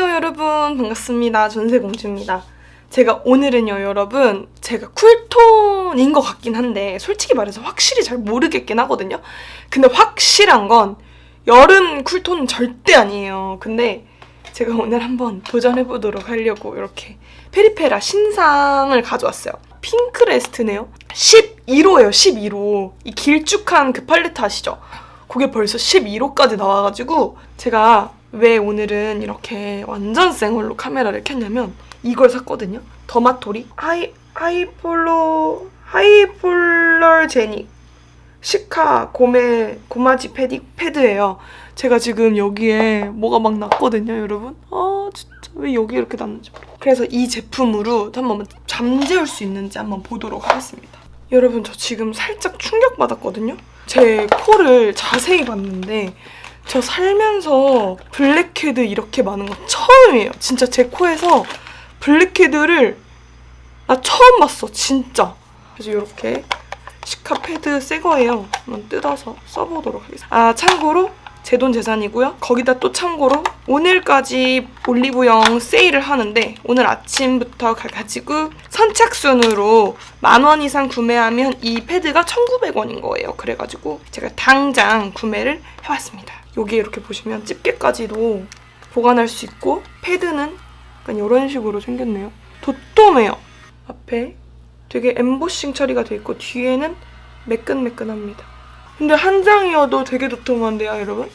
안녕하세요 여러분, 반갑습니다. 전세공주입니다. 제가 오늘은요 여러분, 제가 쿨톤인 것 같긴 한데 솔직히 말해서 확실히 잘 모르겠긴 하거든요. 근데 확실한 건 여름 쿨톤은 절대 아니에요. 근데 제가 오늘 한번 도전해보도록 하려고 이렇게 페리페라 신상을 가져왔어요. 핑크레스트네요. 12호예요 12호. 이 길쭉한 그 팔레트 아시죠? 그게 벌써 12호까지 나와가지고 제가 왜 오늘은 이렇게 완전 생얼로 카메라를 켰냐면 이걸 샀거든요. 더마토리 하이폴러제닉 시카 고마지 패드예요. 제가 지금 여기에 뭐가 막 났거든요, 여러분. 진짜 왜 여기 이렇게 났는지 모르겠어요. 그래서 이 제품으로 한번 잠재울 수 있는지 한번 보도록 하겠습니다. 여러분, 저 지금 살짝 충격받았거든요. 제 코를 자세히 봤는데 저 살면서 블랙헤드 이렇게 많은 거 처음이에요. 진짜 제 코에서 블랙헤드를 나 처음 봤어, 진짜. 그래서 이렇게 시카 패드 새 거예요. 한번 뜯어서 써보도록 하겠습니다. 참고로 제 돈 재산이고요. 거기다 또 참고로 오늘까지 올리브영 세일을 하는데 오늘 아침부터 가가지고 선착순으로 10,000원 이상 구매하면 이 패드가 1,900원인 거예요. 그래가지고 제가 당장 구매를 해왔습니다. 여기 이렇게 보시면 집게까지도 보관할 수 있고 패드는 약간 이런 식으로 생겼네요. 도톰해요. 앞에 되게 엠보싱 처리가 돼 있고 뒤에는 매끈매끈합니다. 근데 한 장이어도 되게 도톰한데요, 여러분?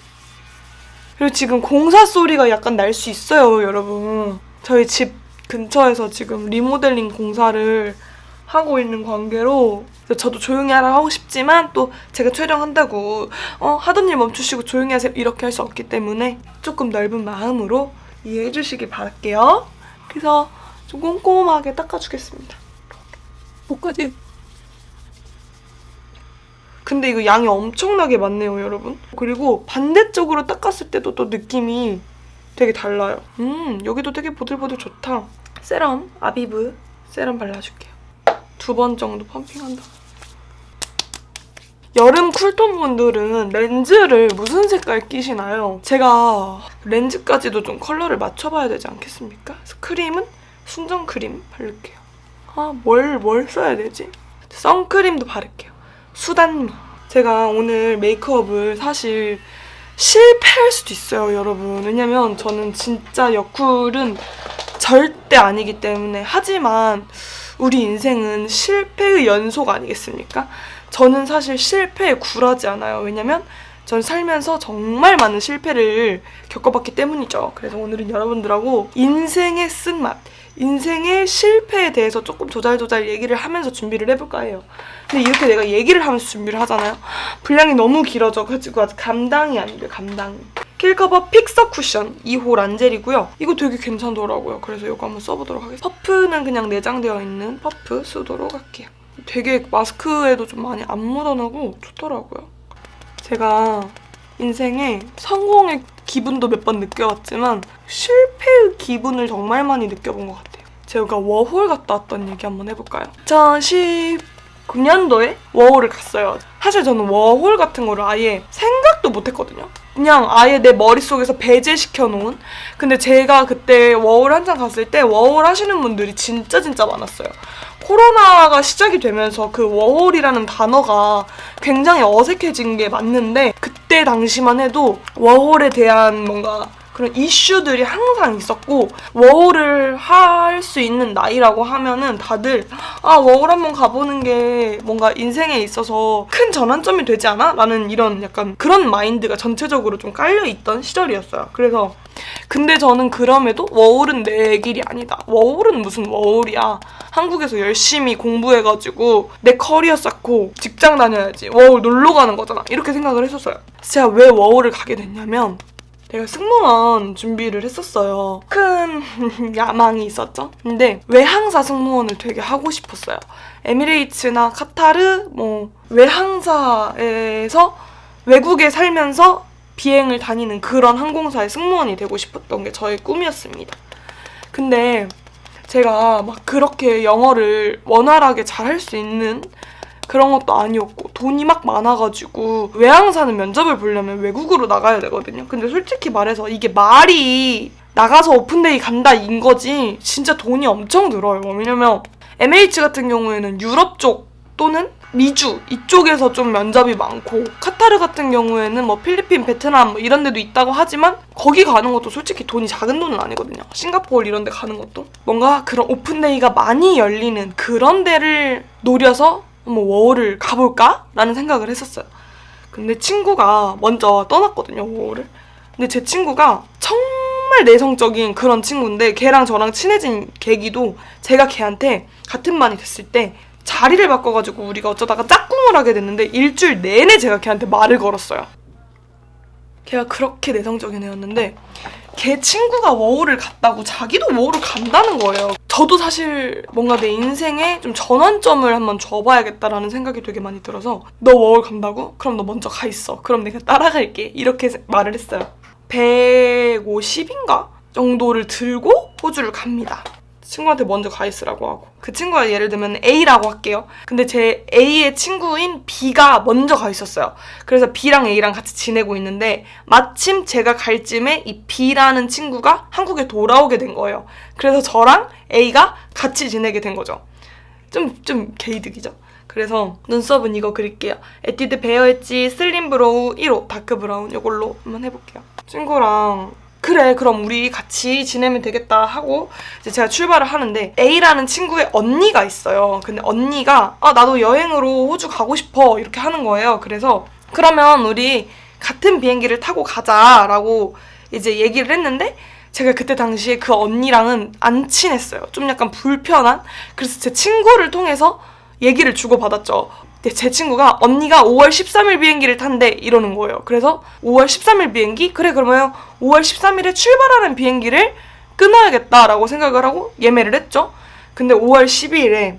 그리고 지금 공사 소리가 약간 날 수 있어요, 여러분. 저희 집 근처에서 지금 리모델링 공사를 하고 있는 관계로 저도 조용히 하라 하고 싶지만 또 제가 촬영한다고 하던 일 멈추시고 조용히 하세요 이렇게 할 수 없기 때문에 조금 넓은 마음으로 이해해 주시길 바랄게요. 그래서 좀 꼼꼼하게 닦아주겠습니다. 목까지. 근데 이거 양이 엄청나게 많네요, 여러분. 그리고 반대쪽으로 닦았을 때도 또 느낌이 되게 달라요. 여기도 되게 보들보들 좋다. 세럼, 아비브 세럼 발라줄게요. 2번 정도 펌핑한다. 여름 쿨톤 분들은 렌즈를 무슨 색깔 끼시나요? 제가 렌즈까지도 좀 컬러를 맞춰봐야 되지 않겠습니까? 그래서 크림은 순정 크림 바를게요. 뭘 써야 되지? 선크림도 바를게요. 수단미. 제가 오늘 메이크업을 사실 실패할 수도 있어요, 여러분. 왜냐면 저는 진짜 여쿨은 절대 아니기 때문에. 하지만 우리 인생은 실패의 연속 아니겠습니까? 저는 사실 실패에 굴하지 않아요. 왜냐면 전 살면서 정말 많은 실패를 겪어봤기 때문이죠. 그래서 오늘은 여러분들하고 인생의 쓴맛, 인생의 실패에 대해서 조금 조잘조잘 얘기를 하면서 준비를 해볼까 해요. 근데 이렇게 내가 얘기를 하면서 준비를 하잖아요. 분량이 너무 길어져가지고 아직 감당이 안 돼요, 감당이. 킬커버 픽서 쿠션 2호 란젤이고요. 이거 되게 괜찮더라고요. 그래서 이거 한번 써보도록 하겠습니다. 퍼프는 그냥 내장되어 있는 퍼프 쓰도록 할게요. 되게 마스크에도 좀 많이 안 묻어나고 좋더라고요. 제가 인생에 성공의 기분도 몇 번 느껴봤지만 실패의 기분을 정말 많이 느껴본 것 같아요. 제가 워홀 갔다 왔던 얘기 한번 해볼까요? 2019년도에 워홀을 갔어요. 사실 저는 워홀 같은 거를 아예 생각도 못했거든요. 그냥 아예 내 머릿속에서 배제시켜놓은. 근데 제가 그때 워홀 한창 갔을 때 워홀 하시는 분들이 진짜 많았어요. 코로나가 시작이 되면서 그 워홀이라는 단어가 굉장히 어색해진 게 맞는데 그때 당시만 해도 워홀에 대한 뭔가 그런 이슈들이 항상 있었고 워홀을 할 수 있는 나이라고 하면은 다들 워홀 한번 가보는 게 뭔가 인생에 있어서 큰 전환점이 되지 않아? 라는 이런 약간 그런 마인드가 전체적으로 좀 깔려있던 시절이었어요. 그래서 근데 저는 그럼에도 워홀은 내 길이 아니다. 워홀은 무슨 워홀이야. 한국에서 열심히 공부해가지고 내 커리어 쌓고 직장 다녀야지. 워홀 놀러 가는 거잖아. 이렇게 생각을 했었어요. 제가 왜 워홀을 가게 됐냐면 내가 승무원 준비를 했었어요. 큰 야망이 있었죠. 근데 외항사 승무원을 되게 하고 싶었어요. 에미레이츠나 카타르 외항사에서 외국에 살면서 비행을 다니는 그런 항공사의 승무원이 되고 싶었던 게 저의 꿈이었습니다. 근데 제가 막 그렇게 영어를 원활하게 잘할 수 있는 그런 것도 아니었고 돈이 막 많아가지고 외항사는 면접을 보려면 외국으로 나가야 되거든요. 근데 솔직히 말해서 이게 말이 나가서 오픈데이 간다 인 거지 진짜 돈이 엄청 들어요. 왜냐면 MH 같은 경우에는 유럽 쪽 또는 미주 이쪽에서 좀 면접이 많고, 카타르 같은 경우에는 뭐 필리핀, 베트남 뭐 이런 데도 있다고 하지만 거기 가는 것도 솔직히 돈이 작은 돈은 아니거든요. 싱가포르 이런 데 가는 것도 뭔가 그런 오픈데이가 많이 열리는 그런 데를 노려서 한번 워홀을 가볼까? 라는 생각을 했었어요. 근데 친구가 먼저 떠났거든요, 워홀을. 근데 제 친구가 정말 내성적인 그런 친구인데, 걔랑 저랑 친해진 계기도 제가 걔한테 같은 반이 됐을 때 자리를 바꿔가지고 우리가 어쩌다가 짝꿍을 하게 됐는데, 일주일 내내 제가 걔한테 말을 걸었어요. 걔가 그렇게 내성적인 애였는데 걔 친구가 워홀을 갔다고 자기도 워홀을 간다는 거예요. 저도 사실 뭔가 내 인생에 좀 전환점을 한번 줘봐야겠다라는 생각이 되게 많이 들어서, 너 워홀 간다고? 그럼 너 먼저 가 있어. 그럼 내가 따라갈게. 이렇게 말을 했어요. 150인가? 정도를 들고 호주를 갑니다. 친구한테 먼저 가 있으라고 하고, 그 친구가 예를 들면 A라고 할게요. 근데 제 A의 친구인 B가 먼저 가 있었어요. 그래서 B랑 A랑 같이 지내고 있는데 마침 제가 갈 쯤에 이 B라는 친구가 한국에 돌아오게 된 거예요. 그래서 저랑 A가 같이 지내게 된 거죠. 좀 개이득이죠. 그래서 눈썹은 이거 그릴게요. 에뛰드 베어 엣지 슬림 브로우 1호 다크 브라운, 이걸로 한번 해볼게요. 친구랑 그래 그럼 우리 같이 지내면 되겠다 하고 이제 제가 출발을 하는데, A라는 친구의 언니가 있어요. 근데 언니가 나도 여행으로 호주 가고 싶어 이렇게 하는 거예요. 그래서 그러면 우리 같은 비행기를 타고 가자라고 이제 얘기를 했는데, 제가 그때 당시에 그 언니랑은 안 친했어요. 좀 약간 불편한. 그래서 제 친구를 통해서 얘기를 주고받았죠. 제 친구가 언니가 5월 13일 비행기를 탄대 이러는 거예요. 그래서 5월 13일 비행기? 그래 그러면 5월 13일에 출발하는 비행기를 끊어야겠다라고 생각을 하고 예매를 했죠. 근데 5월 12일에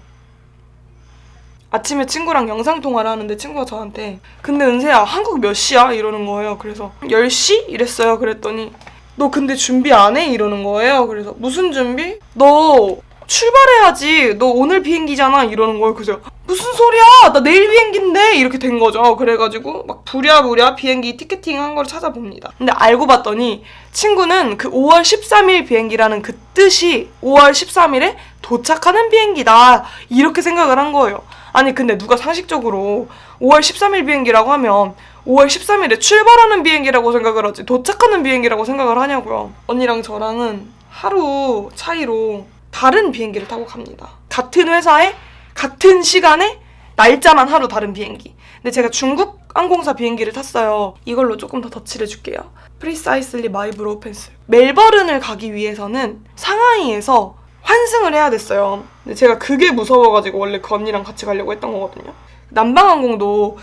아침에 친구랑 영상통화를 하는데 친구가 저한테 근데 은세야 한국 몇 시야? 이러는 거예요. 그래서 10시? 이랬어요. 그랬더니 너 근데 준비 안 해? 이러는 거예요. 그래서 무슨 준비? 너 출발해야지. 너 오늘 비행기잖아. 이러는 거예요. 그래서 무슨 소리야? 나 내일 비행기인데? 이렇게 된 거죠. 그래가지고 막 부랴부랴 비행기 티켓팅한 걸 찾아봅니다. 근데 알고 봤더니 친구는 그 5월 13일 비행기라는 그 뜻이 5월 13일에 도착하는 비행기다. 이렇게 생각을 한 거예요. 아니 근데 누가 상식적으로 5월 13일 비행기라고 하면 5월 13일에 출발하는 비행기라고 생각을 하지 도착하는 비행기라고 생각을 하냐고요. 언니랑 저랑은 하루 차이로 다른 비행기를 타고 갑니다. 같은 회사에 같은 시간에 날짜만 하루 다른 비행기. 근데 제가 중국 항공사 비행기를 탔어요. 이걸로 조금 더 덧칠해줄게요. Precisely My Brow Pencil. 멜버른을 가기 위해서는 상하이에서 환승을 해야 됐어요. 근데 제가 그게 무서워가지고 원래 그 언니랑 같이 가려고 했던 거거든요. 남방항공도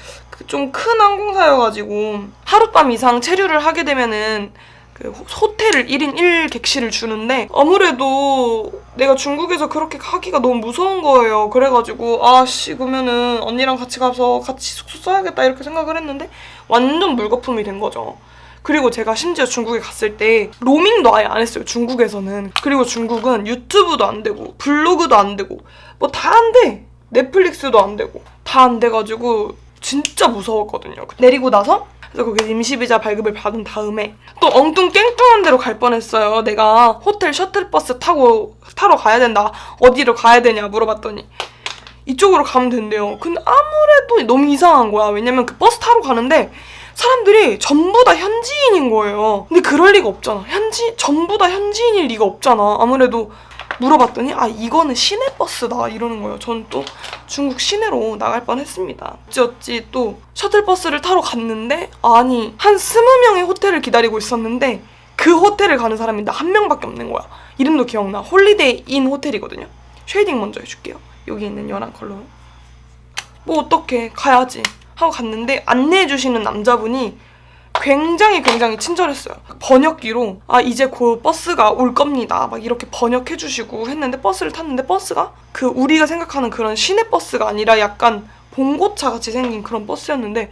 좀 큰 항공사여가지고 하룻밤 이상 체류를 하게 되면은 그 호텔을 1인 1객실을 주는데, 아무래도 내가 중국에서 그렇게 하기가 너무 무서운 거예요. 그래가지고 그러면은 언니랑 같이 가서 같이 숙소 써야겠다 이렇게 생각을 했는데 완전 물거품이 된 거죠. 그리고 제가 심지어 중국에 갔을 때 로밍도 아예 안 했어요, 중국에서는. 그리고 중국은 유튜브도 안 되고 블로그도 안 되고 뭐 다 안 돼. 넷플릭스도 안 되고 다 안 돼가지고 진짜 무서웠거든요. 내리고 나서 그래서 거기 임시비자 발급을 받은 다음에 또 엉뚱깽뚱한 데로 갈 뻔했어요. 내가 호텔 셔틀버스 타러 가야 된다. 어디로 가야 되냐 물어봤더니 이쪽으로 가면 된대요. 근데 아무래도 너무 이상한 거야. 왜냐면 그 버스 타러 가는데 사람들이 전부 다 현지인인 거예요. 근데 그럴 리가 없잖아. 전부 다 현지인일 리가 없잖아. 아무래도 물어봤더니 이거는 시내버스다 이러는 거예요. 전 또 중국 시내로 나갈 뻔했습니다. 어찌 또 셔틀버스를 타러 갔는데 아니 한 20명의 호텔을 기다리고 있었는데 그 호텔을 가는 사람이 나 한 명밖에 없는 거야. 이름도 기억나. 홀리데이 인 호텔이거든요. 쉐이딩 먼저 해줄게요. 여기 있는 연한 컬러. 뭐 어떡해 가야지 하고 갔는데 안내해주시는 남자분이 굉장히 친절했어요. 번역기로 이제 곧 버스가 올 겁니다 막 이렇게 번역해주시고 했는데, 버스를 탔는데 버스가 그 우리가 생각하는 그런 시내버스가 아니라 약간 봉고차 같이 생긴 그런 버스였는데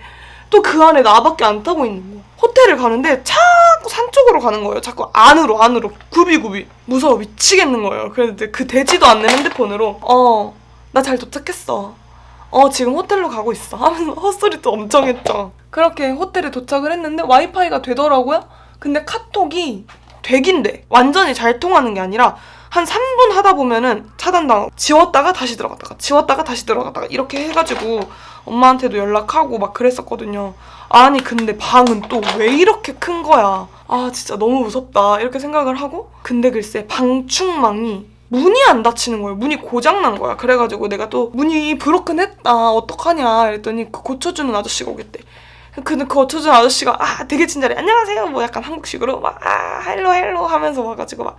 또 그 안에 나밖에 안 타고 있는 거야. 호텔을 가는데 자꾸 산 쪽으로 가는 거예요. 자꾸 안으로 구비구비. 무서워 미치겠는 거예요. 그래서 그 되지도 않는 핸드폰으로 나 잘 도착했어. 지금 호텔로 가고 있어 하면서 헛소리 또 엄청 했죠. 그렇게 호텔에 도착을 했는데 와이파이가 되더라고요. 근데 카톡이 되긴 돼. 완전히 잘 통하는 게 아니라 한 3분 하다 보면은 차단당하고 지웠다가 다시 들어갔다가 지웠다가 다시 들어갔다가 이렇게 해가지고 엄마한테도 연락하고 막 그랬었거든요. 아니 근데 방은 또 왜 이렇게 큰 거야. 아 진짜 너무 무섭다 이렇게 생각을 하고, 근데 글쎄 방충망이 문이 안 닫히는 거예요. 문이 고장난 거야. 그래가지고 내가 또 문이 브로큰했다 어떡하냐 이랬더니 그 고쳐주는 아저씨가 오겠대. 근데 그 고쳐주는 아저씨가 되게 친절해. 안녕하세요 뭐 약간 한국식으로 막 헬로 하면서 와가지고 막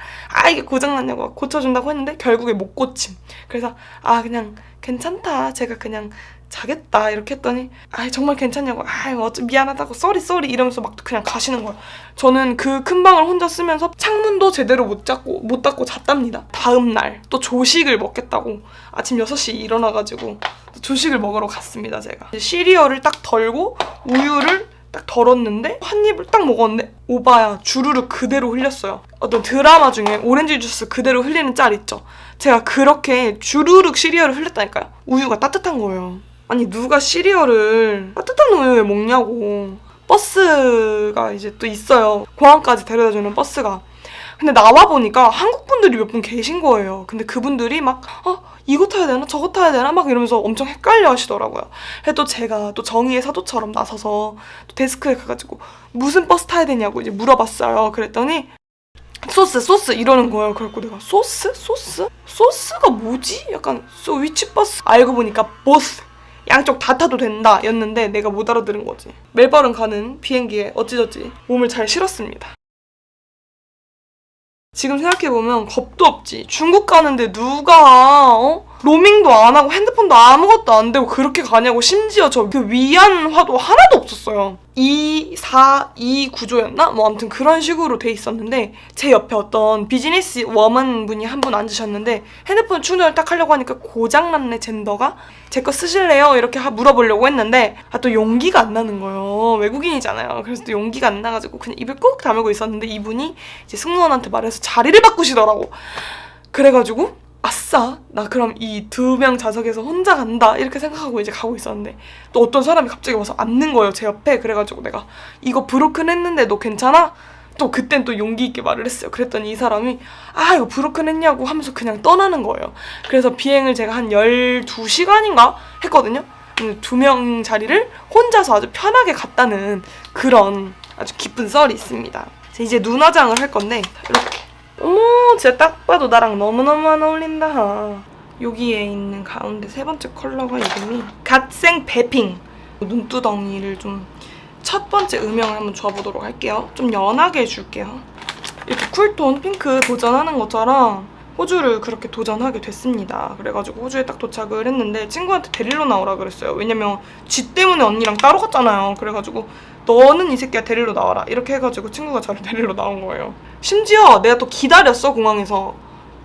이게 고장났냐고 막 고쳐준다고 했는데 결국에 못 고침. 그래서 그냥 괜찮다 제가 그냥 자겠다 이렇게 했더니 정말 괜찮냐고 어쩜 미안하다고 쏘리 이러면서 막 그냥 가시는 거예요. 저는 그 큰 방을 혼자 쓰면서 창문도 제대로 못 닫고 잤답니다. 다음날 또 조식을 먹겠다고 아침 6시에 일어나가지고 조식을 먹으러 갔습니다. 제가 시리얼을 딱 덜고 우유를 딱 덜었는데 한 입을 딱 먹었는데 오바야 주르륵 그대로 흘렸어요. 어떤 드라마 중에 오렌지 주스 그대로 흘리는 짤 있죠. 제가 그렇게 주르륵 시리얼을 흘렸다니까요. 우유가 따뜻한 거예요. 아니 누가 시리얼을 따뜻한 우유에 먹냐고. 버스가 이제 또 있어요. 공항까지 데려다주는 버스가. 근데 나와보니까 한국 분들이 몇 분 계신 거예요. 근데 그분들이 막 이거 타야 되나 저거 타야 되나 막 이러면서 엄청 헷갈려 하시더라고요. 그래서 또 제가 또 정의의 사도처럼 나서서 또 데스크에 가가지고 무슨 버스 타야 되냐고 이제 물어봤어요. 그랬더니 소스 이러는 거예요. 그래갖고 내가 소스가 뭐지? 약간 위치 버스? 알고 보니까 보스 양쪽 다 타도 된다 였는데 내가 못 알아들은 거지. 멜버른 가는 비행기에 어찌저찌 몸을 잘 실었습니다. 지금 생각해보면 겁도 없지. 중국 가는데 누가 로밍도 안 하고 핸드폰도 아무것도 안 되고 그렇게 가냐고. 심지어 저 그 위안화도 하나도 없었어요. 2, 4, 2 구조였나? 뭐 아무튼 그런 식으로 돼 있었는데 제 옆에 어떤 비즈니스 워먼 분이 한 분 앉으셨는데 핸드폰 충전을 딱 하려고 하니까 고장났네 젠더가. 제 거 쓰실래요? 이렇게 물어보려고 했는데 또 용기가 안 나는 거예요. 외국인이잖아요. 그래서 또 용기가 안 나가지고 그냥 입을 꾹 다물고 있었는데 이분이 이제 승무원한테 말해서 자리를 바꾸시더라고. 그래가지고 아싸 나 그럼 이 2명 좌석에서 혼자 간다 이렇게 생각하고 이제 가고 있었는데 또 어떤 사람이 갑자기 와서 앉는 거예요 제 옆에. 그래가지고 내가 이거 브로큰 했는데 너 괜찮아? 또 그땐 또 용기 있게 말을 했어요. 그랬더니 이 사람이 이거 브로큰 했냐고 하면서 그냥 떠나는 거예요. 그래서 비행을 제가 한 12시간인가 했거든요. 2명 자리를 혼자서 아주 편하게 갔다는 그런 아주 기쁜 썰이 있습니다. 이제 눈화장을 할 건데 이렇게 어머 진짜 딱 봐도 나랑 너무너무 안 어울린다. 여기에 있는 가운데 세 번째 컬러가 이름이 갓생 베핑. 눈두덩이를 좀 첫 번째 음영을 한번 줘보도록 할게요. 좀 연하게 해줄게요. 이렇게 쿨톤 핑크 도전하는 것처럼 호주를 그렇게 도전하게 됐습니다. 그래가지고 호주에 딱 도착을 했는데 친구한테 데리러 나오라 그랬어요. 왜냐면 쥐 때문에 언니랑 따로 갔잖아요. 그래가지고 너는 이 새끼야 데리러 나와라 이렇게 해가지고 친구가 저를 데리러 나온 거예요. 심지어 내가 또 기다렸어 공항에서.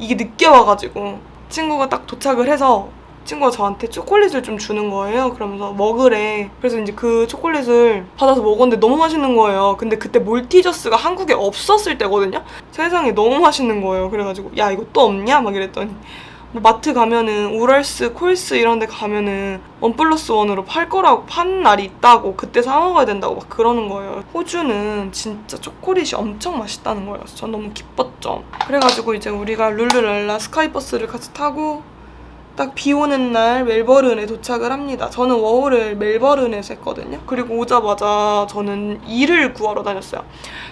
이게 늦게 와가지고 친구가 딱 도착을 해서 친구가 저한테 초콜릿을 좀 주는 거예요. 그러면서 먹으래. 그래서 이제 그 초콜릿을 받아서 먹었는데 너무 맛있는 거예요. 근데 그때 몰티저스가 한국에 없었을 때거든요. 세상에 너무 맛있는 거예요. 그래가지고 야 이거 또 없냐? 막 이랬더니 뭐 마트 가면은 우럴스, 콜스 이런 데 가면은 1+1으로 판 날이 있다고 그때 사 먹어야 된다고 막 그러는 거예요. 호주는 진짜 초콜릿이 엄청 맛있다는 거예요. 전 너무 기뻤죠. 그래가지고 이제 우리가 룰루랄라 스카이버스를 같이 타고 딱 비 오는 날 멜버른에 도착을 합니다. 저는 워홀을 멜버른에서 했거든요. 그리고 오자마자 저는 일을 구하러 다녔어요.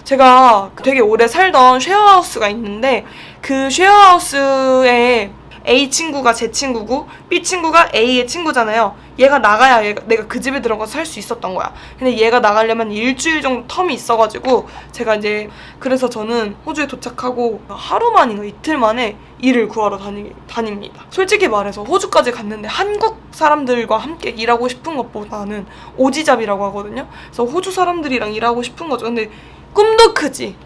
제가 되게 오래 살던 쉐어하우스가 있는데 그 쉐어하우스에 A 친구가 제 친구고 B 친구가 A의 친구잖아요. 얘가 나가야 내가 그 집에 들어가서 살 수 있었던 거야. 근데 얘가 나가려면 일주일 정도 텀이 있어가지고 제가 이제 그래서 저는 호주에 도착하고 하루 만인가 이틀 만에 일을 구하러 다닙니다. 솔직히 말해서 호주까지 갔는데 한국 사람들과 함께 일하고 싶은 것보다는 오지잡이라고 하거든요. 그래서 호주 사람들이랑 일하고 싶은 거죠. 근데 꿈도 크지.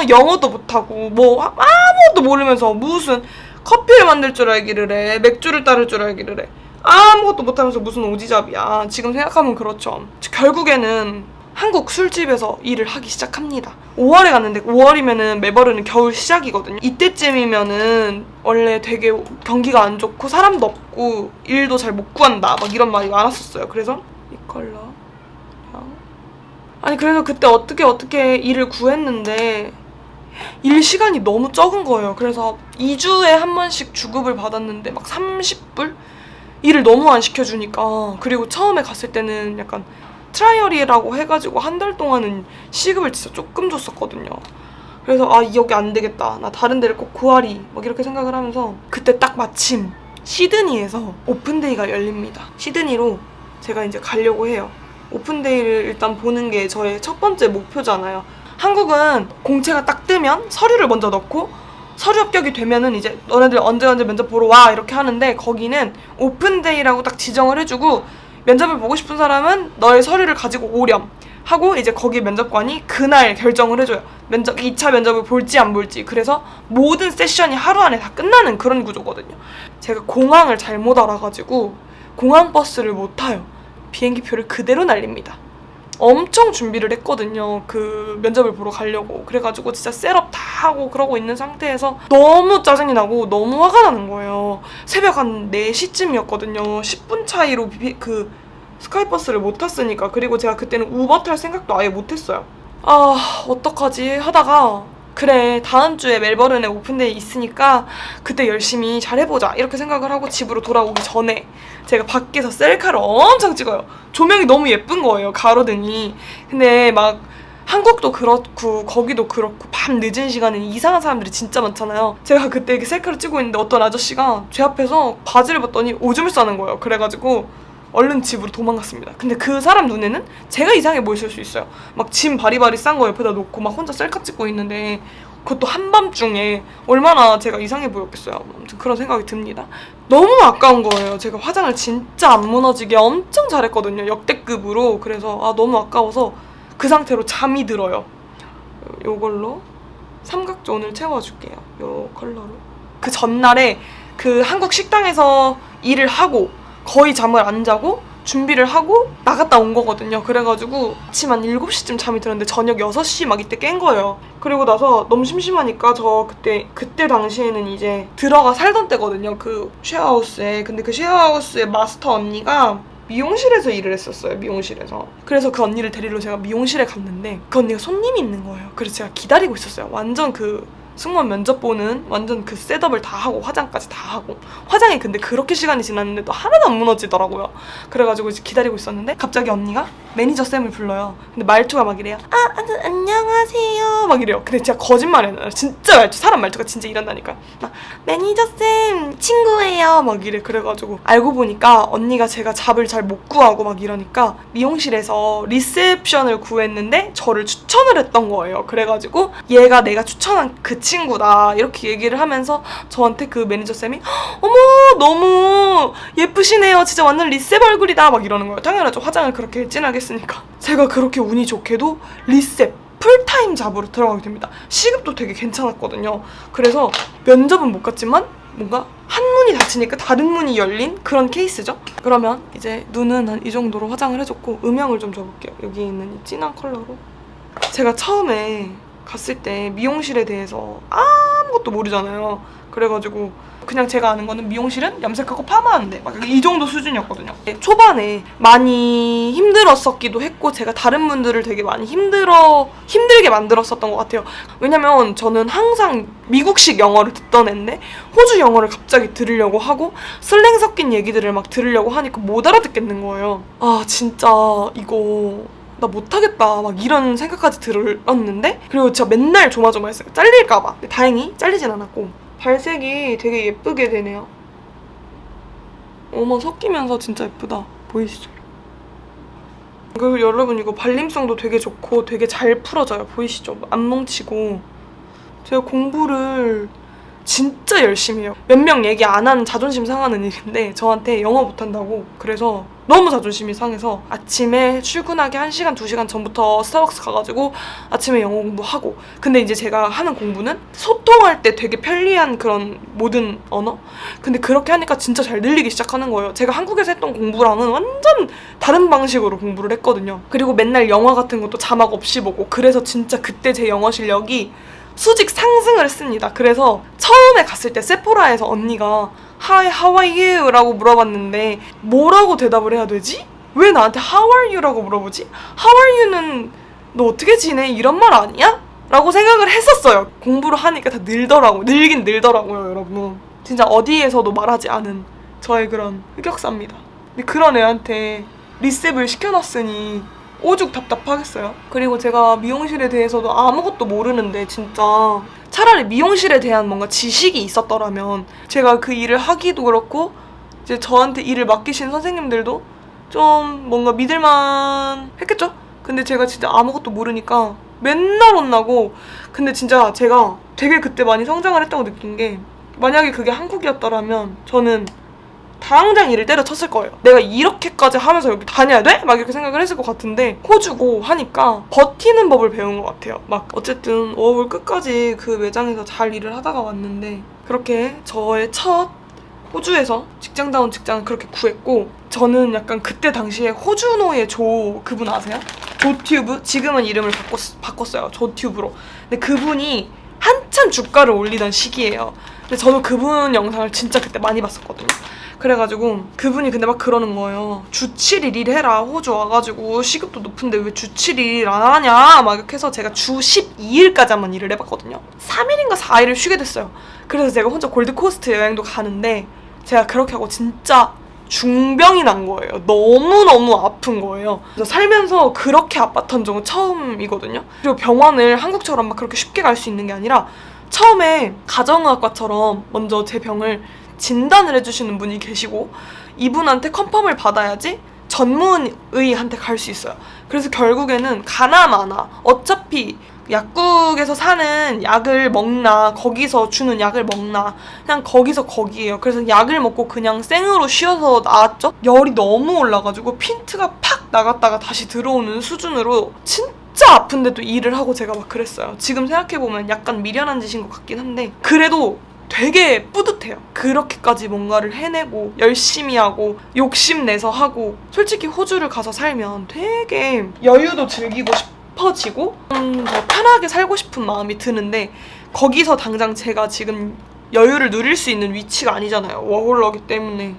영어도 못하고 뭐 아무것도 모르면서 무슨 커피를 만들 줄 알기를 해. 맥주를 따를 줄 알기를 해. 아무것도 못하면서 무슨 오지잡이야. 지금 생각하면 그렇죠. 결국에는 한국 술집에서 일을 하기 시작합니다. 5월에 갔는데 5월이면은 멜버른은 겨울 시작이거든요. 이때쯤이면은 원래 되게 경기가 안 좋고 사람도 없고 일도 잘 못 구한다 막 이런 말이 많았었어요. 그래서 이 컬러 아니 그래서 그때 어떻게 일을 구했는데 일 시간이 너무 적은 거예요. 그래서 2주에 한 번씩 주급을 받았는데 막 30불? 일을 너무 안 시켜주니까. 그리고 처음에 갔을 때는 약간 트라이얼이라고 해가지고 한 달 동안은 시급을 진짜 조금 줬었거든요. 그래서 아, 여기 안 되겠다, 나 다른 데를 꼭 구하리, 막 이렇게 생각을 하면서 그때 딱 마침 시드니에서 오픈데이가 열립니다. 시드니로 제가 이제 가려고 해요. 오픈데이를 일단 보는 게 저의 첫 번째 목표잖아요. 한국은 공채가 딱 뜨면 서류를 먼저 넣고 서류 합격이 되면은 이제 너네들 언제 면접 보러 와 이렇게 하는데, 거기는 오픈데이라고 딱 지정을 해주고 면접을 보고 싶은 사람은 너의 서류를 가지고 오렴 하고 이제 거기 면접관이 그날 결정을 해줘요. 2차 면접을 볼지 안 볼지. 그래서 모든 세션이 하루 안에 다 끝나는 그런 구조거든요. 제가 공항을 잘못 알아가지고 공항 버스를 못 타요. 비행기표를 그대로 날립니다. 엄청 준비를 했거든요. 그 면접을 보러 가려고. 그래가지고 진짜 셋업 다 하고 그러고 있는 상태에서 너무 짜증이 나고 너무 화가 나는 거예요. 새벽 한 4시쯤이었거든요. 10분 차이로 그 스카이버스를 못 탔으니까. 그리고 제가 그때는 우버 탈 생각도 아예 못 했어요. 아, 어떡하지 하다가 그래, 다음 주에 멜버른에 오픈데이 있으니까 그때 열심히 잘해보자 이렇게 생각을 하고 집으로 돌아오기 전에 제가 밖에서 셀카를 엄청 찍어요. 조명이 너무 예쁜 거예요, 가로등이. 근데 막 한국도 그렇고 거기도 그렇고 밤 늦은 시간에 이상한 사람들이 진짜 많잖아요. 제가 그때 이렇게 셀카를 찍고 있는데 어떤 아저씨가 제 앞에서 바지를 벗더니 오줌을 싸는 거예요. 그래가지고 얼른 집으로 도망갔습니다. 근데 그 사람 눈에는 제가 이상해 보였을 수 있어요. 막 짐 바리바리 싼 거 옆에다 놓고 막 혼자 셀카 찍고 있는데, 그것도 한밤중에 얼마나 제가 이상해 보였겠어요. 아무튼 그런 생각이 듭니다. 너무 아까운 거예요. 제가 화장을 진짜 안 무너지게 엄청 잘했거든요. 역대급으로. 그래서 아, 너무 아까워서 그 상태로 잠이 들어요. 요걸로 삼각존을 채워줄게요. 요 컬러로. 그 전날에 그 한국 식당에서 일을 하고 거의 잠을 안 자고 준비를 하고 나갔다 온 거거든요. 그래가지고 아침 한 7시쯤 잠이 들었는데 저녁 6시 막 이때 깬 거예요. 그리고 나서 너무 심심하니까 저 그때 당시에는 이제 들어가 살던 때거든요. 그 쉐어하우스에. 근데 그 쉐어하우스의 마스터 언니가 미용실에서 일을 했었어요. 미용실에서. 그래서 그 언니를 데리러 제가 미용실에 갔는데 그 언니가 손님이 있는 거예요. 그래서 제가 기다리고 있었어요. 완전 그 승무원 면접 보는 완전 그 셋업을 다 하고 화장까지 다 하고. 화장이 근데 그렇게 시간이 지났는데도 하나도 안 무너지더라고요. 그래가지고 이제 기다리고 있었는데 갑자기 언니가 매니저 쌤을 불러요. 근데 말투가 막 이래요. 안녕하세요 막 이래요. 근데 진짜 거짓말 해요. 진짜 말투, 사람 말투가 진짜 이런다니까요. 막 매니저 쌤 친구예요 막 이래. 그래가지고 알고 보니까 언니가 제가 잡을 잘 못 구하고 막 이러니까 미용실에서 리셉션을 구했는데 저를 추천을 했던 거예요. 그래가지고 얘가 내가 추천한 그 친구다 이렇게 얘기를 하면서 저한테 그 매니저 쌤이 어머 너무 예쁘시네요, 진짜 완전 리셉 얼굴이다 막 이러는 거예요. 당연하죠, 화장을 그렇게 진하게 했으니까. 제가 그렇게 운이 좋게도 리셉 풀타임 잡으로 들어가게 됩니다. 시급도 되게 괜찮았거든요. 그래서 면접은 못 갔지만 뭔가 한 문이 닫히니까 다른 문이 열린 그런 케이스죠. 그러면 이제 눈은 한 이 정도로 화장을 해줬고 음영을 좀 줘볼게요. 여기 있는 이 진한 컬러로. 제가 처음에 갔을 때 미용실에 대해서 아무것도 모르잖아요. 그래가지고 그냥 제가 아는 거는 미용실은 염색하고 파마하는데 막 이 정도 수준이었거든요. 초반에 많이 힘들었었기도 했고 제가 다른 분들을 되게 많이 힘들게 만들었었던 것 같아요. 왜냐면 저는 항상 미국식 영어를 듣던 애인데 호주 영어를 갑자기 들으려고 하고 슬랭 섞인 얘기들을 막 들으려고 하니까 못 알아듣겠는 거예요. 아 진짜 이거 나 못하겠다 막 이런 생각까지 들었는데, 그리고 진짜 맨날 조마조마했어요. 잘릴까봐. 근데 다행히 잘리진 않았고 발색이 되게 예쁘게 되네요. 어머, 섞이면서 진짜 예쁘다. 보이시죠? 그리고 여러분 이거 발림성도 되게 좋고 되게 잘 풀어져요. 보이시죠? 안 뭉치고. 제가 공부를 진짜 열심히 해요. 몇 명 얘기 안 하는 자존심 상하는 일인데 저한테 영어 못한다고 그래서 너무 자존심이 상해서 아침에 출근하기 1시간, 2시간 전부터 스타벅스 가가지고 아침에 영어 공부하고. 근데 이제 제가 하는 공부는 소통할 때 되게 편리한 그런 모든 언어? 근데 그렇게 하니까 진짜 잘 늘리기 시작하는 거예요. 제가 한국에서 했던 공부랑은 완전 다른 방식으로 공부를 했거든요. 그리고 맨날 영화 같은 것도 자막 없이 보고. 그래서 진짜 그때 제 영어 실력이 수직 상승을 했습니다. 그래서 처음에 갔을 때 세포라에서 언니가 Hi, how are you? 라고 물어봤는데 뭐라고 대답을 해야 되지? 왜 나한테 How are you? 라고 물어보지? How are you는 너 어떻게 지내? 이런 말 아니야? 라고 생각을 했었어요. 공부를 하니까 다 늘긴 늘더라고요, 여러분. 진짜 어디에서도 말하지 않은 저의 그런 흑역사입니다. 근데 그런 애한테 리셉을 시켜놨으니 오죽 답답하겠어요. 그리고 제가 미용실에 대해서도 아무것도 모르는데 진짜 차라리 미용실에 대한 뭔가 지식이 있었더라면 제가 그 일을 하기도 그렇고 이제 저한테 일을 맡기신 선생님들도 좀 뭔가 믿을만 했겠죠? 근데 제가 진짜 아무것도 모르니까 맨날 혼나고, 근데 진짜 제가 되게 그때 많이 성장을 했다고 느낀 게, 만약에 그게 한국이었더라면 저는 당장 일을 때려쳤을 거예요. 내가 이렇게까지 하면서 여기 다녀야 돼? 막 이렇게 생각을 했을 것 같은데 호주고 하니까 버티는 법을 배운 것 같아요. 막 어쨌든 워홀 끝까지 그 매장에서 잘 일을 하다가 왔는데 그렇게 저의 첫 호주에서 직장다운 직장을 그렇게 구했고, 저는 약간 그때 당시에 호주노의 조 그분 아세요? 조튜브? 지금은 이름을 바꿨어요. 조튜브로. 근데 그분이 한참 주가를 올리던 시기예요. 근데 저도 그분 영상을 진짜 그때 많이 봤었거든요. 그래가지고 그분이 근데 막 그러는 거예요. 주 7일 일해라. 호주 와가지고 시급도 높은데 왜 주 7일 안 하냐? 막 이렇게 해서 제가 주 12일까지만 일을 해봤거든요. 3일인가 4일을 쉬게 됐어요. 그래서 제가 혼자 골드코스트 여행도 가는데 제가 그렇게 하고 진짜 중병이 난 거예요. 너무너무 아픈 거예요. 그래서 살면서 그렇게 아팠던 적은 처음이거든요. 그리고 병원을 한국처럼 막 그렇게 쉽게 갈 수 있는 게 아니라 처음에 가정의학과처럼 먼저 제 병을 진단을 해주시는 분이 계시고 이분한테 컨펌을 받아야지 전문의한테 갈 수 있어요. 그래서 결국에는 가나 마나 어차피 약국에서 사는 약을 먹나 거기서 주는 약을 먹나 그냥 거기서 거기에요. 그래서 약을 먹고 그냥 생으로 쉬어서 나왔죠. 열이 너무 올라가지고 핀트가 팍 나갔다가 다시 들어오는 수준으로 진짜 아픈데도 일을 하고 제가 막 그랬어요. 지금 생각해보면 약간 미련한 짓인 것 같긴 한데 그래도 되게 뿌듯해요. 그렇게까지 뭔가를 해내고 열심히 하고 욕심내서 하고, 솔직히 호주를 가서 살면 되게 여유도 즐기고 싶어지고 더 편하게 살고 싶은 마음이 드는데 거기서 당장 제가 지금 여유를 누릴 수 있는 위치가 아니잖아요. 워홀러기 때문에.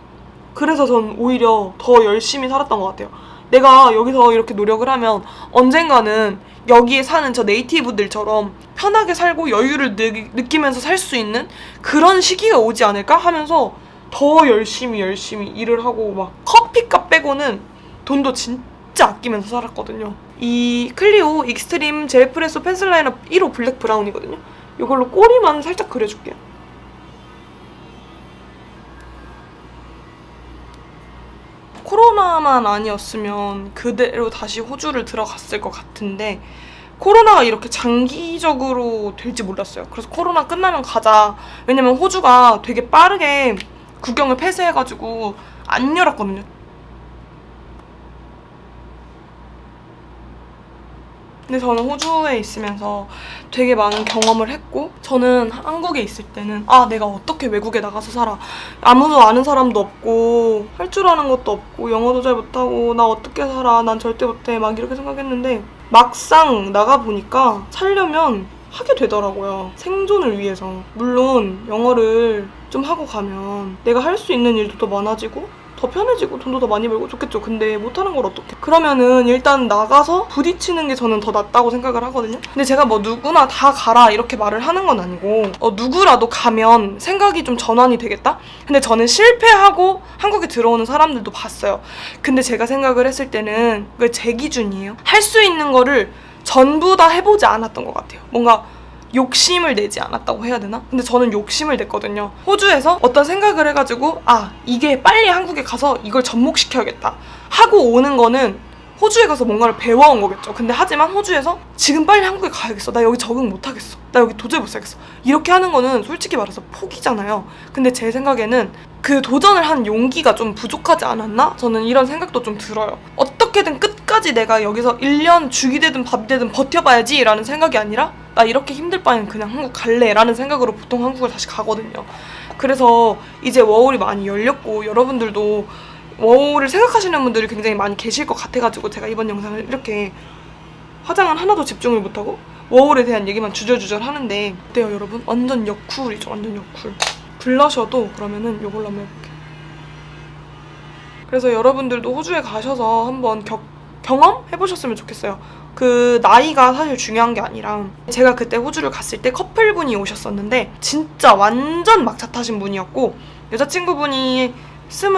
그래서 전 오히려 더 열심히 살았던 것 같아요. 내가 여기서 이렇게 노력을 하면 언젠가는 여기에 사는 저 네이티브들처럼 편하게 살고 여유를 느끼면서 살 수 있는 그런 시기가 오지 않을까 하면서 더 열심히 일을 하고 막 커피값 빼고는 돈도 진짜 아끼면서 살았거든요. 이 클리오 익스트림 젤 프레소 펜슬 라이너 1호 블랙 브라운이거든요. 이걸로 꼬리만 살짝 그려줄게요. 코로나만 아니었으면 그대로 다시 호주를 들어갔을 것 같은데 코로나가 이렇게 장기적으로 될지 몰랐어요. 그래서 코로나 끝나면 가자. 왜냐면 호주가 되게 빠르게 국경을 폐쇄해가지고 안 열었거든요. 근데 저는 호주에 있으면서 되게 많은 경험을 했고, 저는 한국에 있을 때는 내가 어떻게 외국에 나가서 살아, 아무도 아는 사람도 없고 할 줄 아는 것도 없고 영어도 잘 못하고 나 어떻게 살아, 난 절대 못해 막 이렇게 생각했는데 막상 나가보니까 살려면 하게 되더라고요. 생존을 위해서. 물론 영어를 좀 하고 가면 내가 할 수 있는 일도 더 많아지고 더 편해지고 돈도 더 많이 벌고 좋겠죠. 근데 못하는 걸 어떡해. 그러면은 일단 나가서 부딪히는 게 저는 더 낫다고 생각을 하거든요. 근데 제가 뭐 누구나 다 가라 이렇게 말을 하는 건 아니고 누구라도 가면 생각이 좀 전환이 되겠다? 근데 저는 실패하고 한국에 들어오는 사람들도 봤어요. 근데 제가 생각을 했을 때는 그게 제 기준이에요. 할 수 있는 거를 전부 다 해보지 않았던 것 같아요. 뭔가 욕심을 내지 않았다고 해야 되나? 근데 저는 욕심을 냈거든요. 호주에서 어떤 생각을 해가지고 이게 빨리 한국에 가서 이걸 접목시켜야겠다 하고 오는 거는 호주에 가서 뭔가를 배워온 거겠죠. 근데 하지만 호주에서 지금 빨리 한국에 가야겠어, 나 여기 적응 못하겠어, 나 여기 도저히 못 살겠어, 이렇게 하는 거는 솔직히 말해서 포기잖아요. 근데 제 생각에는 그 도전을 한 용기가 좀 부족하지 않았나? 저는 이런 생각도 좀 들어요. 어떻게든 끝까지 내가 여기서 1년 죽이 되든 밥이 되든 버텨봐야지 라는 생각이 아니라 나 이렇게 힘들 바엔 그냥 한국 갈래 라는 생각으로 보통 한국을 다시 가거든요. 그래서 이제 워홀이 많이 열렸고 여러분들도 워홀을 생각하시는 분들이 굉장히 많이 계실 것 같아가지고 제가 이번 영상을 이렇게 화장은 하나도 집중을 못하고 워홀에 대한 얘기만 주절주절 하는데 어때요 여러분? 완전 역쿨이죠. 완전 역쿨. 블러셔도 그러면은 요걸로 한번 해볼게요. 그래서 여러분들도 호주에 가셔서 한번 경험해보셨으면 좋겠어요. 그 나이가 사실 중요한 게 아니라 제가 그때 호주를 갔을 때 커플분이 오셨었는데 진짜 완전 막차 타신 분이었고 여자친구분이 27,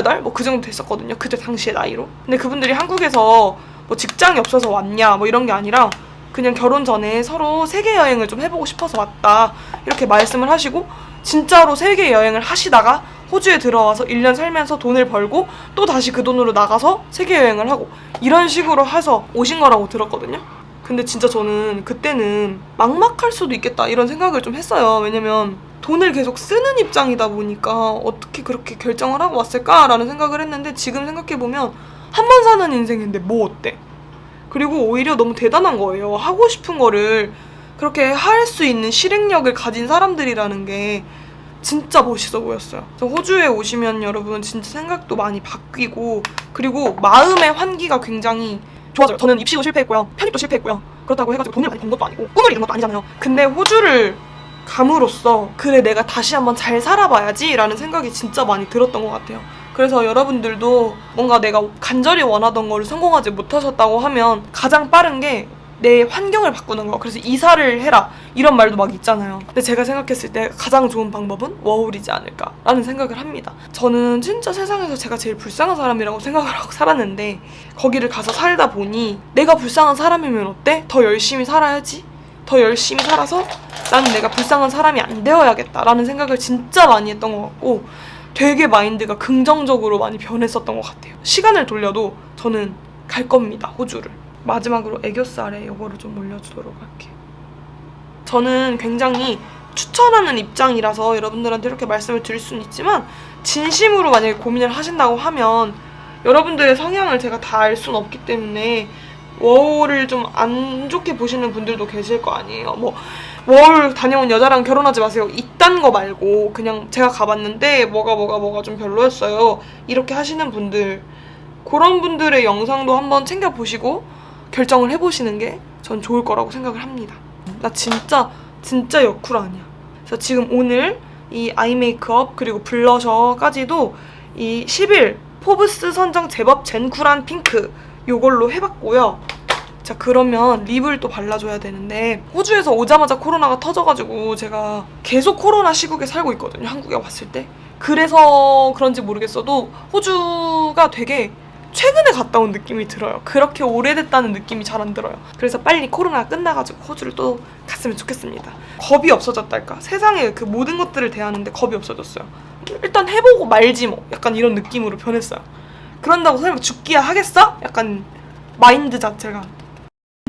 8? 뭐 그 정도 됐었거든요. 그때 당시의 나이로. 근데 그분들이 한국에서 뭐 직장이 없어서 왔냐 뭐 이런 게 아니라 그냥 결혼 전에 서로 세계 여행을 좀 해보고 싶어서 왔다 이렇게 말씀을 하시고 진짜로 세계 여행을 하시다가 호주에 들어와서 1년 살면서 돈을 벌고 또 다시 그 돈으로 나가서 세계 여행을 하고 이런 식으로 해서 오신 거라고 들었거든요. 근데 진짜 저는 그때는 막막할 수도 있겠다 이런 생각을 좀 했어요. 왜냐면 돈을 계속 쓰는 입장이다 보니까 어떻게 그렇게 결정을 하고 왔을까라는 생각을 했는데 지금 생각해보면 한 번 사는 인생인데 뭐 어때? 그리고 오히려 너무 대단한 거예요. 하고 싶은 거를 그렇게 할 수 있는 실행력을 가진 사람들이라는 게 진짜 멋있어 보였어요. 그래서 호주에 오시면 여러분 진짜 생각도 많이 바뀌고 그리고 마음의 환기가 굉장히 좋아져요. 저는 입시도 실패했고요. 편입도 실패했고요. 그렇다고 해가지고 돈을 많이 번 것도 아니고 꿈을 이룬 것도 아니잖아요. 근데 호주를 감으로써 그래 내가 다시 한번 잘 살아봐야지 라는 생각이 진짜 많이 들었던 것 같아요. 그래서 여러분들도 뭔가 내가 간절히 원하던 거를 성공하지 못하셨다고 하면 가장 빠른 게 내 환경을 바꾸는 거. 그래서 이사를 해라 이런 말도 막 있잖아요. 근데 제가 생각했을 때 가장 좋은 방법은 워홀이지 않을까라는 생각을 합니다. 저는 진짜 세상에서 제가 제일 불쌍한 사람이라고 생각을 하고 살았는데 거기를 가서 살다 보니 내가 불쌍한 사람이면 어때? 더 열심히 살아야지. 더 열심히 살아서 나는 내가 불쌍한 사람이 안 되어야겠다라는 생각을 진짜 많이 했던 것 같고 되게 마인드가 긍정적으로 많이 변했었던 것 같아요. 시간을 돌려도 저는 갈 겁니다, 호주를. 마지막으로 애교살에 이거를 좀 올려주도록 할게요. 저는 굉장히 추천하는 입장이라서 여러분들한테 이렇게 말씀을 드릴 수는 있지만 진심으로 만약에 고민을 하신다고 하면 여러분들의 성향을 제가 다 알 수는 없기 때문에 워홀을 좀 안 좋게 보시는 분들도 계실 거 아니에요. 뭐 워홀 다녀온 여자랑 결혼하지 마세요 이딴 거 말고 그냥 제가 가봤는데 뭐가 좀 별로였어요 이렇게 하시는 분들, 그런 분들의 영상도 한번 챙겨보시고 결정을 해보시는 게 전 좋을 거라고 생각을 합니다. 나 진짜 여쿨 아니야. 그래서 지금 오늘 이 아이 메이크업 그리고 블러셔까지도 이 10일 포브스 선정 제법 젠쿨한 핑크 요걸로 해봤고요. 자, 그러면 립을 또 발라줘야 되는데 호주에서 오자마자 코로나가 터져가지고 제가 계속 코로나 시국에 살고 있거든요, 한국에 왔을 때. 그래서 그런지 모르겠어도 호주가 되게 최근에 갔다 온 느낌이 들어요. 그렇게 오래됐다는 느낌이 잘 안 들어요. 그래서 빨리 코로나가 끝나가지고 호주를 또 갔으면 좋겠습니다. 겁이 없어졌달까? 세상에 그 모든 것들을 대하는데 겁이 없어졌어요. 일단 해보고 말지 뭐 약간 이런 느낌으로 변했어요. 그런다고 설마 죽기야 하겠어? 약간 마인드 자체가.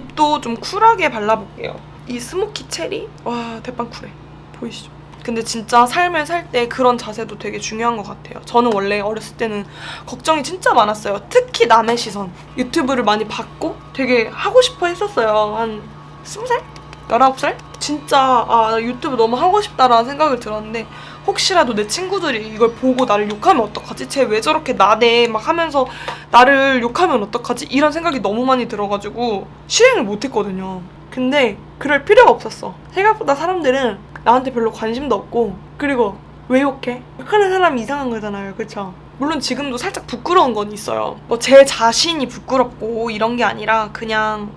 립도 좀 쿨하게 발라볼게요. 이 스모키 체리? 와, 대빵 쿨해. 보이시죠? 근데 진짜 삶을 살 때 그런 자세도 되게 중요한 것 같아요. 저는 원래 어렸을 때는 걱정이 진짜 많았어요. 특히 남의 시선. 유튜브를 많이 봤고 되게 하고 싶어 했었어요. 한 20살? 19살? 진짜 유튜브 너무 하고 싶다라는 생각을 들었는데 혹시라도 내 친구들이 이걸 보고 나를 욕하면 어떡하지? 쟤 왜 저렇게 나대? 막 하면서 나를 욕하면 어떡하지? 이런 생각이 너무 많이 들어가지고 실행을 못했거든요. 근데 그럴 필요가 없었어. 생각보다 사람들은 나한테 별로 관심도 없고 그리고 왜 욕해? 욕하는 사람이 이상한 거잖아요. 그쵸? 물론 지금도 살짝 부끄러운 건 있어요. 뭐 제 자신이 부끄럽고 이런 게 아니라 그냥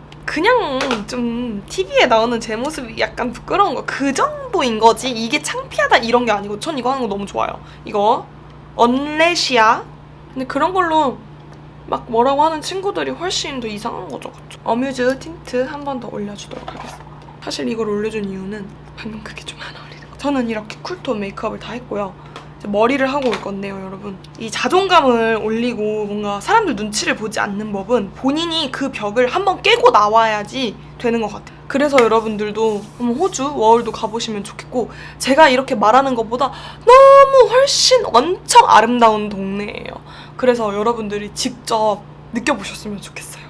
좀 TV에 나오는 제 모습이 약간 부끄러운 거 그 정도인 거지 이게 창피하다 이런 게 아니고 전 이거 하는 거 너무 좋아요. 이거 언레시아. 근데 그런 걸로 막 뭐라고 하는 친구들이 훨씬 더 이상한 거죠. 그쵸? 어뮤즈 틴트 한 번 더 올려주도록 하겠습니다. 사실 이걸 올려준 이유는 방금 그게 좀 안 어울리는 거. 저는 이렇게 쿨톤 메이크업을 다 했고요. 이제 머리를 하고 올 건데요, 여러분. 이 자존감을 올리고 뭔가 사람들 눈치를 보지 않는 법은 본인이 그 벽을 한번 깨고 나와야지 되는 것 같아요. 그래서 여러분들도 한번 호주 워홀도 가보시면 좋겠고 제가 이렇게 말하는 것보다 너무 훨씬 엄청 아름다운 동네예요. 그래서 여러분들이 직접 느껴보셨으면 좋겠어요.